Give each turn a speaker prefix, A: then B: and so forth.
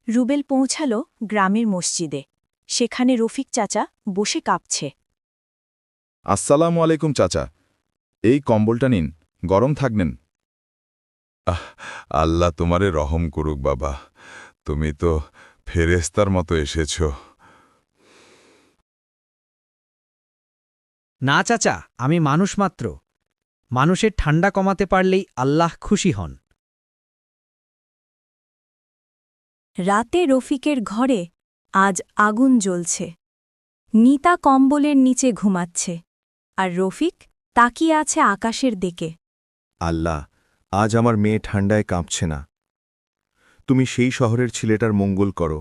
A: রুবেল পৌঁছাল গ্রামের মসজিদে। সেখানে রফিক চাচা বসে কাঁপছে।
B: আসসালামু আলাইকুম চাচা, এই কম্বলটা নিন, গরম থাকবেন।
C: আল্লাহ তোমারে রহম করুক বাবা, তুমি তো ফেরেশতার মতো এসেছ।
D: না চাচা, আমি মানুষ মাত্র। মানুষের ঠান্ডা কমাতে পারলেই আল্লাহ খুশি হন।
A: রাতে রফিকের ঘরে আজ আগুন জ্বলছে। নিতা কম্বলের নিচে ঘুমাচ্ছে, আর রফিক তাকিয়ে আছে আকাশের দিকে।
E: আল্লাহ, আজ আমার মেয়ে ঠান্ডায় কাঁপছে না। তুমি সেই শহরের ছেলেটার মঙ্গল করো